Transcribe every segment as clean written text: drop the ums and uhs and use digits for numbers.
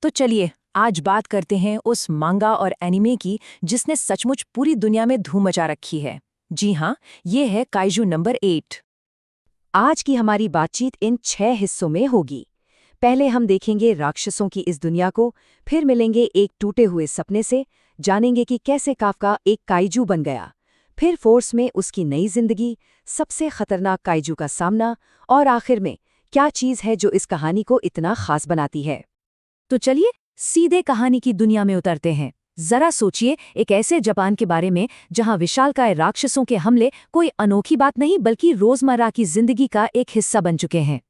तो चलिए आज बात करते हैं उस मांगा और एनिमे की जिसने सचमुच पूरी दुनिया में धूम मचा रखी है। जी हाँ, ये है काइजू नंबर 8। आज की हमारी बातचीत इन 6 हिस्सों में होगी। पहले हम देखेंगे राक्षसों की इस दुनिया को, फिर मिलेंगे एक टूटे हुए सपने से, जानेंगे कि कैसे काफका एक काइजू बन गया, फिर फोर्स में उसकी नई जिंदगी, सबसे खतरनाक काइजू का सामना, और आखिर में क्या चीज़ है जो इस कहानी को इतना खास बनाती है। तो चलिए सीधे कहानी की दुनिया में उतरते हैं। जरा सोचिए एक ऐसे जापान के बारे में जहां विशालकाय राक्षसों के हमले कोई अनोखी बात नहीं बल्कि रोजमर्रा की जिंदगी का एक हिस्सा बन चुके हैं।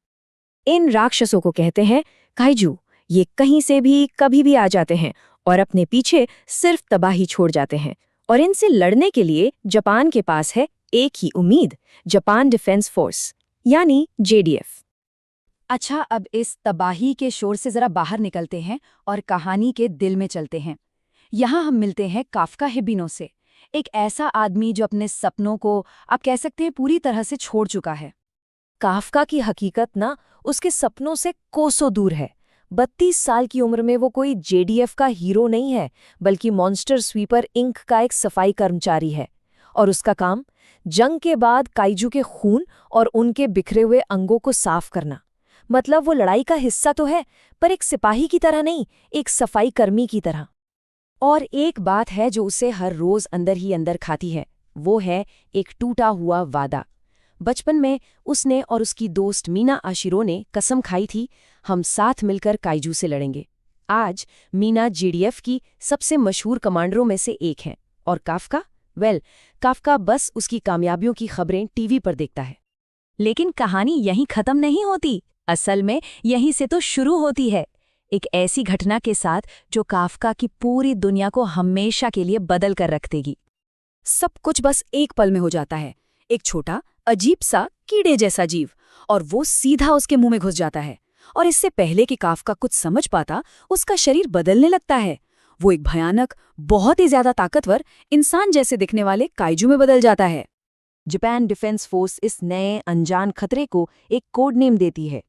इन राक्षसों को कहते हैं काइजू। ये कहीं से भी कभी भी आ जाते हैं और अपने पीछे सिर्फ तबाही छोड़ जाते हैं। और इनसे लड़ने के लिए जापान के पास है एक ही उम्मीद, जापान डिफेंस फोर्स यानी JDF। अच्छा, अब इस तबाही के शोर से जरा बाहर निकलते हैं और कहानी के दिल में चलते हैं। यहाँ हम मिलते हैं काफका हिबिनो से, एक ऐसा आदमी जो अपने सपनों को आप कह सकते हैं पूरी तरह से छोड़ चुका है। काफका की हकीकत ना उसके सपनों से कोसों दूर है। 32 साल की उम्र में वो कोई JDF का हीरो नहीं है, बल्कि मॉन्स्टर स्वीपर इंक का एक सफाई कर्मचारी है। और उसका काम जंग के बाद काइजू के खून और उनके बिखरे हुए अंगों को साफ करना। मतलब वो लड़ाई का हिस्सा तो है, पर एक सिपाही की तरह नहीं, एक सफाई कर्मी की तरह। और एक बात है जो उसे हर रोज अंदर ही अंदर खाती है, वो है एक टूटा हुआ वादा। बचपन में उसने और उसकी दोस्त मीना आशिरो ने कसम खाई थी, हम साथ मिलकर काइजू से लड़ेंगे। आज मीना JDF की सबसे मशहूर कमांडरों में से एक है, और काफका काफका बस उसकी कामयाबियों की खबरें टीवी पर देखता है। लेकिन कहानी यहीं खत्म नहीं होती। असल में यहीं से तो शुरू होती है, एक ऐसी घटना के साथ जो काफका की पूरी दुनिया को हमेशा के लिए बदल कर रख देगी। सब कुछ बस एक पल में हो जाता है। एक छोटा अजीब सा कीड़े जैसा जीव, और वो सीधा उसके मुंह में घुस जाता है। और इससे पहले कि काफका कुछ समझ पाता, उसका शरीर बदलने लगता है। वो एक भयानक, बहुत ही ज्यादा ताकतवर, इंसान जैसे दिखने वाले काइजू में बदल जाता है। जापान डिफेंस फोर्स इस नए अनजान खतरे को एक कोड नेम देती है,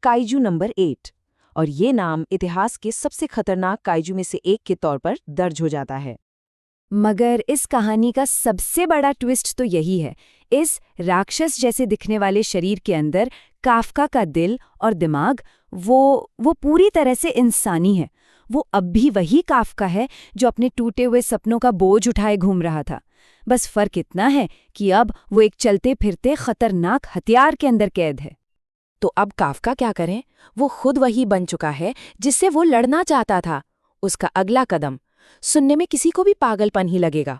काइजू नंबर 8, और ये नाम इतिहास के सबसे खतरनाक काइजू में से एक के तौर पर दर्ज हो जाता है। मगर इस कहानी का सबसे बड़ा ट्विस्ट तो यही है, इस राक्षस जैसे दिखने वाले शरीर के अंदर काफका का दिल और दिमाग वो पूरी तरह से इंसानी है। वो अब भी वही काफका है जो अपने टूटे हुए सपनों का बोझ उठाए घूम रहा था। बस फर्क इतना है कि अब वो एक चलते फिरते खतरनाक हथियार के अंदर कैद है। तो अब काफका क्या करें? वो खुद वही बन चुका है जिससे वो लड़ना चाहता था। उसका अगला कदम सुनने में किसी को भी पागलपन ही लगेगा।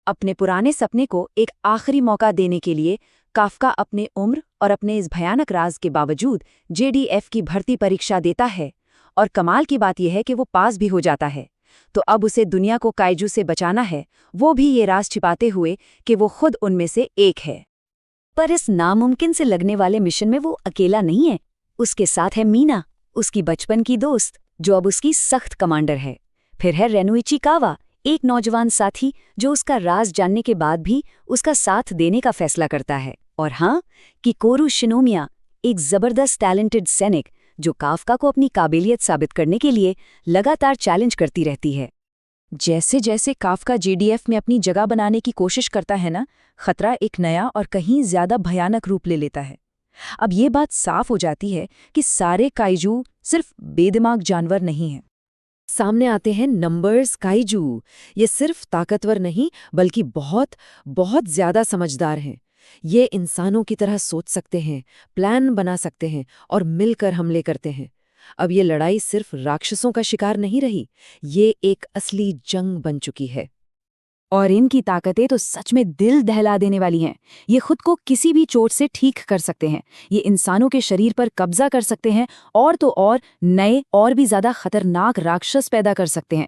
अपने पुराने सपने को एक आखिरी मौका देने के लिए काफका अपने उम्र और अपने इस भयानक राज के बावजूद JDF की भर्ती परीक्षा देता है, और कमाल की बात यह है कि वो पास भी हो जाता है। तो अब उसे दुनिया को काइजू से बचाना है, वो भी ये राज छिपाते हुए कि वो खुद उनमें से एक है। पर इस नामुमकिन से लगने वाले मिशन में वो अकेला नहीं है। उसके साथ है मीना, उसकी बचपन की दोस्त, जो अब उसकी सख्त कमांडर है। फिर है रेनुइची कावा, एक नौजवान साथी जो उसका राज जानने के बाद भी उसका साथ देने का फैसला करता है। और हाँ, किकोरू शिनोमिया, एक जबरदस्त टैलेंटेड सैनिक जो काफका को अपनी काबिलियत साबित करने के लिए लगातार चैलेंज करती रहती है। जैसे जैसे काफका JDF में अपनी जगह बनाने की कोशिश करता है ना, खतरा एक नया और कहीं ज्यादा भयानक रूप ले लेता है। अब ये बात साफ हो जाती है कि सारे काइजू सिर्फ बेदिमाग जानवर नहीं हैं। सामने आते हैं नंबर्स काइजू। ये सिर्फ ताकतवर नहीं बल्कि बहुत बहुत ज्यादा समझदार हैं। ये इंसानों की तरह सोच सकते हैं, प्लान बना सकते हैं और मिलकर हमले करते हैं। अब ये लड़ाई सिर्फ राक्षसों का शिकार नहीं रही, ये एक असली जंग बन चुकी है। और इनकी ताकतें तो सच में दिल दहला देने वाली हैं। ये खुद को किसी भी चोट से ठीक कर सकते हैं, ये इंसानों के शरीर पर कब्जा कर सकते हैं, और तो और नए और भी ज्यादा खतरनाक राक्षस पैदा कर सकते हैं।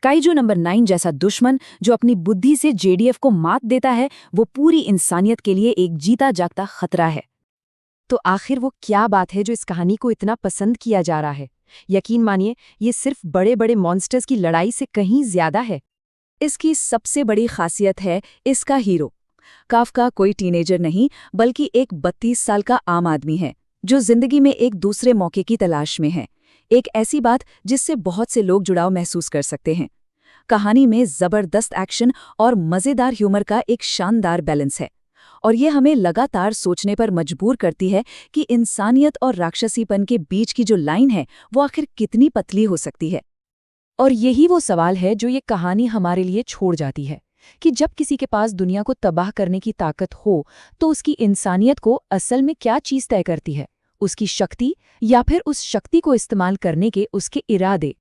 काइजू नंबर 9 जैसा दुश्मन जो अपनी बुद्धि से JDF को मात देता है, वो पूरी इंसानियत के लिए एक जीता जागता खतरा है। तो आखिर वो क्या बात है जो इस कहानी को इतना पसंद किया जा रहा है? यकीन मानिए, ये सिर्फ बड़े बड़े मॉन्स्टर्स की लड़ाई से कहीं ज्यादा है। इसकी सबसे बड़ी खासियत है इसका हीरो। काफका कोई टीनेजर नहीं बल्कि एक 32 साल का आम आदमी है जो जिंदगी में एक दूसरे मौके की तलाश में है। एक ऐसी बात जिससे बहुत से लोग जुड़ाव महसूस कर सकते हैं। कहानी में जबरदस्त एक्शन और मजेदार ह्यूमर का एक शानदार बैलेंस है, और ये हमें लगातार सोचने पर मजबूर करती है कि इंसानियत और राक्षसीपन के बीच की जो लाइन है वो आखिर कितनी पतली हो सकती है। और यही वो सवाल है जो ये कहानी हमारे लिए छोड़ जाती है कि जब किसी के पास दुनिया को तबाह करने की ताकत हो तो उसकी इंसानियत को असल में क्या चीज़ तय करती है, उसकी शक्ति या फिर उस शक्ति को इस्तेमाल करने के उसके इरादे।